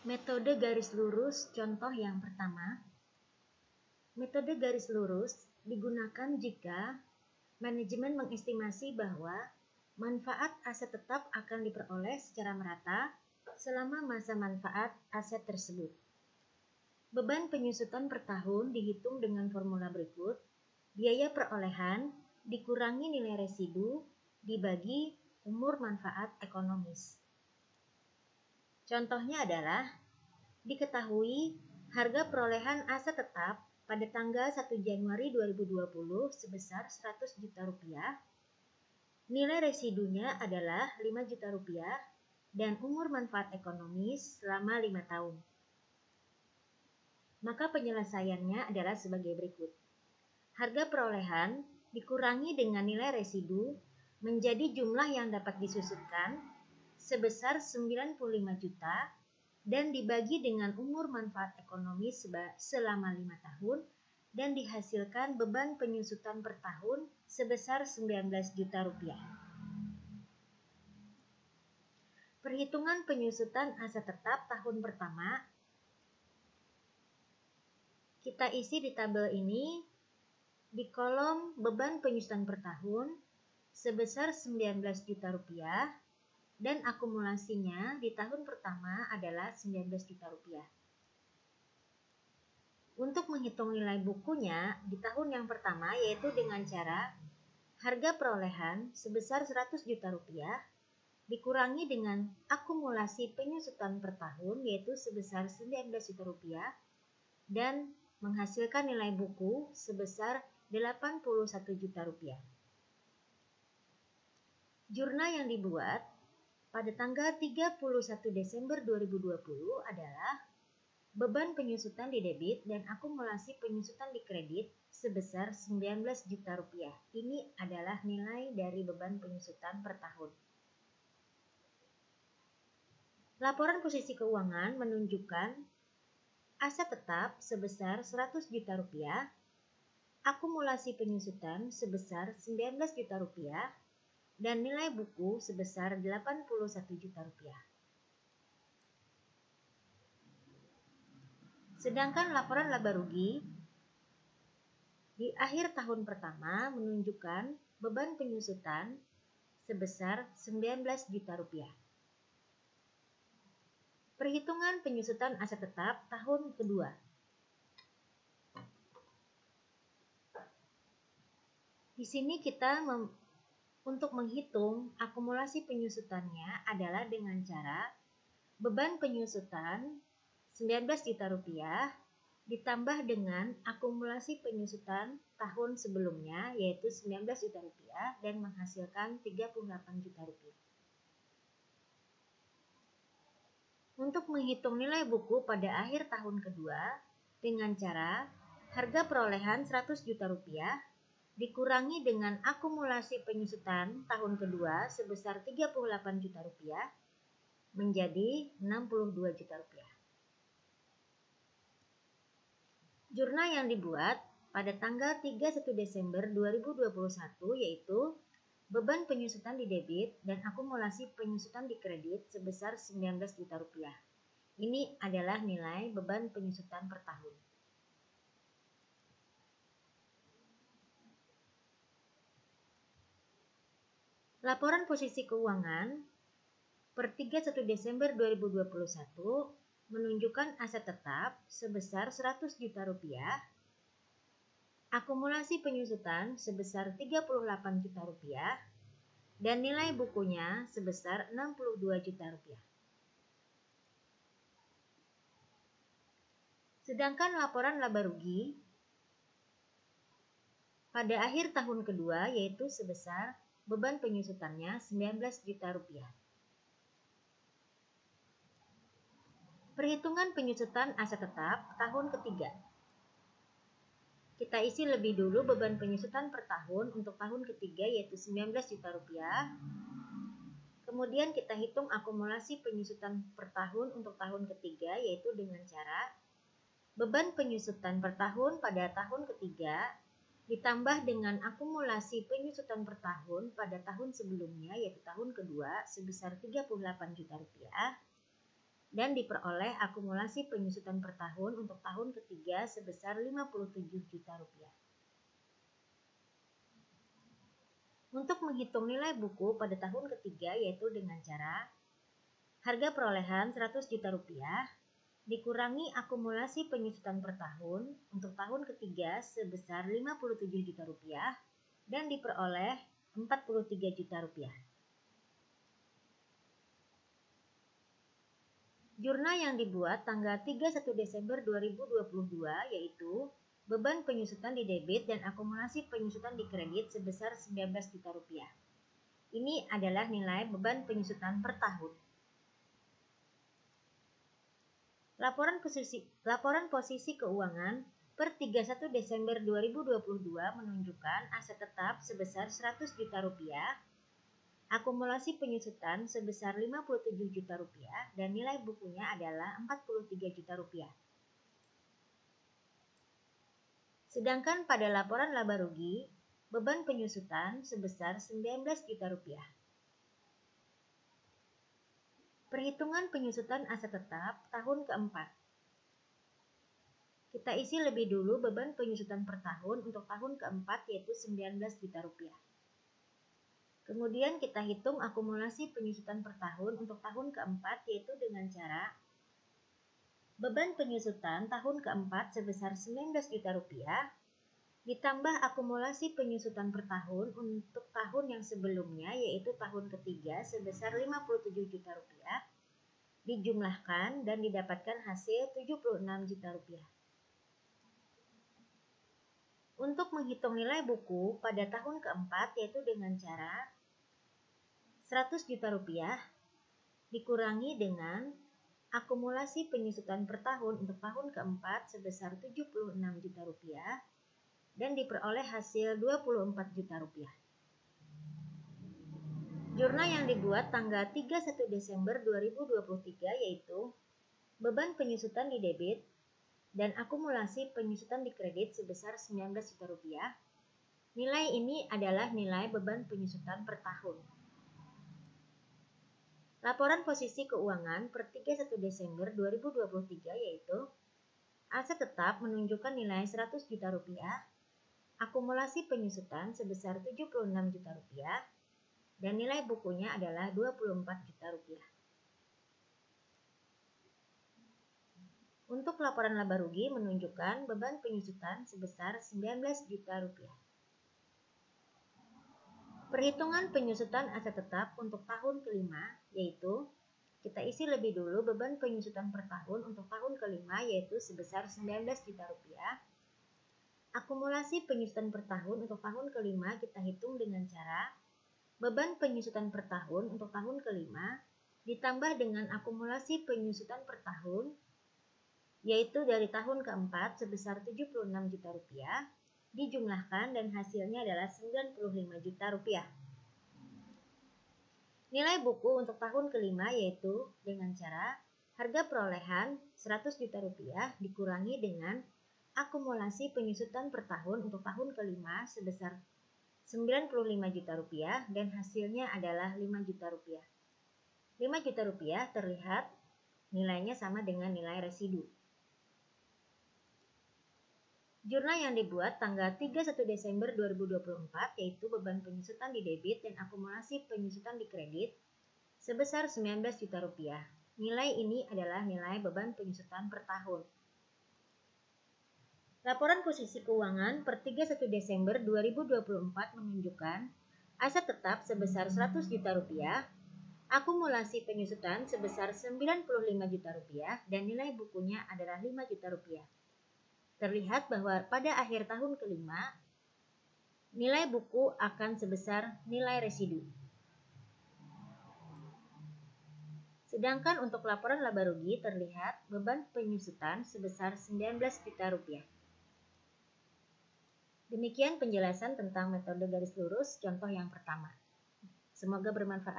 Metode garis lurus contoh yang pertama. Metode garis lurus digunakan jika manajemen mengestimasi bahwa manfaat aset tetap akan diperoleh secara merata selama masa manfaat aset tersebut. Beban penyusutan per tahun dihitung dengan formula berikut. Biaya perolehan dikurangi nilai residu dibagi umur manfaat ekonomis. Contohnya adalah diketahui harga perolehan aset tetap pada tanggal 1 Januari 2020 sebesar 100 juta rupiah. Nilai residunya adalah 5 juta rupiah dan umur manfaat ekonomis selama 5 tahun. Maka penyelesaiannya adalah sebagai berikut. Harga perolehan dikurangi dengan nilai residu menjadi jumlah yang dapat disusutkan sebesar 95 juta dan dibagi dengan umur manfaat ekonomi selama 5 tahun dan dihasilkan beban penyusutan per tahun sebesar 19 juta rupiah. Perhitungan penyusutan aset tetap tahun pertama kita isi di tabel ini di kolom beban penyusutan per tahun sebesar 19 juta rupiah dan akumulasinya di tahun pertama adalah 19 juta rupiah. Untuk menghitung nilai bukunya di tahun yang pertama yaitu dengan cara harga perolehan sebesar 100 juta rupiah dikurangi dengan akumulasi penyusutan per tahun yaitu sebesar 19 juta rupiah dan menghasilkan nilai buku sebesar 81 juta rupiah. Jurnal yang dibuat pada tanggal 31 Desember 2020 adalah beban penyusutan di debit dan akumulasi penyusutan di kredit sebesar 19 juta rupiah. Ini adalah nilai dari beban penyusutan per tahun. Laporan posisi keuangan menunjukkan aset tetap sebesar 100 juta rupiah, akumulasi penyusutan sebesar 19 juta rupiah, dan nilai buku sebesar 81 juta rupiah. Sedangkan laporan laba rugi di akhir tahun pertama menunjukkan beban penyusutan sebesar 19 juta rupiah. Perhitungan penyusutan aset tetap tahun kedua. Di sini kita untuk menghitung akumulasi penyusutannya adalah dengan cara beban penyusutan 19 juta rupiah ditambah dengan akumulasi penyusutan tahun sebelumnya yaitu 19 juta rupiah dan menghasilkan 38 juta rupiah. Untuk menghitung nilai buku pada akhir tahun kedua dengan cara harga perolehan 100 juta rupiah dikurangi dengan akumulasi penyusutan tahun kedua sebesar 38 juta rupiah menjadi 62 juta rupiah. Jurnal yang dibuat pada tanggal 31 Desember 2021 yaitu beban penyusutan di debit dan akumulasi penyusutan di kredit sebesar 19 juta rupiah. Ini adalah nilai beban penyusutan per tahun. Laporan posisi keuangan per 31 Desember 2021 menunjukkan aset tetap sebesar 100 juta rupiah, akumulasi penyusutan sebesar 38 juta rupiah, dan nilai bukunya sebesar 62 juta rupiah. Sedangkan laporan laba rugi pada akhir tahun kedua yaitu sebesar beban penyusutannya 19 juta rupiah. Perhitungan penyusutan aset tetap tahun ketiga. Kita isi lebih dulu beban penyusutan per tahun untuk tahun ketiga yaitu 19 juta rupiah. Kemudian kita hitung akumulasi penyusutan per tahun untuk tahun ketiga yaitu dengan cara beban penyusutan per tahun pada tahun ketiga ditambah dengan akumulasi penyusutan per tahun pada tahun sebelumnya yaitu tahun kedua sebesar 38 juta rupiah dan diperoleh akumulasi penyusutan per tahun untuk tahun ketiga sebesar 57 juta rupiah. Untuk menghitung nilai buku pada tahun ketiga yaitu dengan cara harga perolehan 100 juta rupiah dikurangi akumulasi penyusutan per tahun untuk tahun ketiga sebesar 57 juta rupiah dan diperoleh 43 juta rupiah. Jurnal yang dibuat tanggal 31 Desember 2022 yaitu beban penyusutan di debit dan akumulasi penyusutan di kredit sebesar 19 juta rupiah. Ini adalah nilai beban penyusutan per tahun. Laporan posisi keuangan per 31 Desember 2022 menunjukkan aset tetap sebesar 100 juta rupiah, akumulasi penyusutan sebesar 57 juta rupiah, dan nilai bukunya adalah 43 juta rupiah. Sedangkan pada laporan laba rugi, beban penyusutan sebesar 19 juta rupiah. Perhitungan penyusutan aset tetap tahun keempat. Kita isi lebih dulu beban penyusutan per tahun untuk tahun keempat yaitu 19 juta rupiah. Kemudian kita hitung akumulasi penyusutan per tahun untuk tahun keempat yaitu dengan cara beban penyusutan tahun keempat sebesar 19 juta rupiah ditambah akumulasi penyusutan per tahun untuk tahun yang sebelumnya yaitu tahun ketiga sebesar 57 juta rupiah dijumlahkan dan didapatkan hasil 76 juta rupiah. Untuk menghitung nilai buku pada tahun keempat yaitu dengan cara 100 juta rupiah dikurangi dengan akumulasi penyusutan per tahun untuk tahun keempat sebesar 76 juta rupiah dan diperoleh hasil 24 juta rupiah. Jurnal yang dibuat tanggal 31 Desember 2023 yaitu beban penyusutan di debit dan akumulasi penyusutan di kredit sebesar 19 juta rupiah. Nilai ini adalah nilai beban penyusutan per tahun. Laporan posisi keuangan per 31 Desember 2023 yaitu aset tetap menunjukkan nilai 100 juta rupiah, akumulasi penyusutan sebesar 76 juta rupiah, dan nilai bukunya adalah 24 juta rupiah. Untuk laporan laba rugi menunjukkan beban penyusutan sebesar 19 juta rupiah. Perhitungan penyusutan aset tetap untuk tahun kelima yaitu kita isi lebih dulu beban penyusutan per tahun untuk tahun kelima yaitu sebesar 19 juta rupiah. Akumulasi penyusutan per tahun untuk tahun kelima kita hitung dengan cara beban penyusutan per tahun untuk tahun kelima ditambah dengan akumulasi penyusutan per tahun yaitu dari tahun keempat sebesar 76 juta rupiah dijumlahkan dan hasilnya adalah 95 juta rupiah. Nilai buku untuk tahun kelima yaitu dengan cara harga perolehan 100 juta rupiah dikurangi dengan akumulasi penyusutan per tahun untuk tahun kelima sebesar 95 juta rupiah dan hasilnya adalah 5 juta rupiah. 5 juta rupiah terlihat nilainya sama dengan nilai residu. Jurnal yang dibuat tanggal 31 Desember 2024 yaitu beban penyusutan di debit dan akumulasi penyusutan di kredit sebesar 19 juta rupiah. Nilai ini adalah nilai beban penyusutan per tahun. Laporan posisi keuangan per 31 Desember 2024 menunjukkan aset tetap sebesar 100 juta rupiah, akumulasi penyusutan sebesar 95 juta rupiah, dan nilai bukunya adalah 5 juta rupiah. Terlihat bahwa pada akhir tahun kelima, nilai buku akan sebesar nilai residu. Sedangkan untuk laporan laba rugi terlihat beban penyusutan sebesar 19 juta rupiah. Demikian penjelasan tentang metode garis lurus contoh yang pertama. Semoga bermanfaat.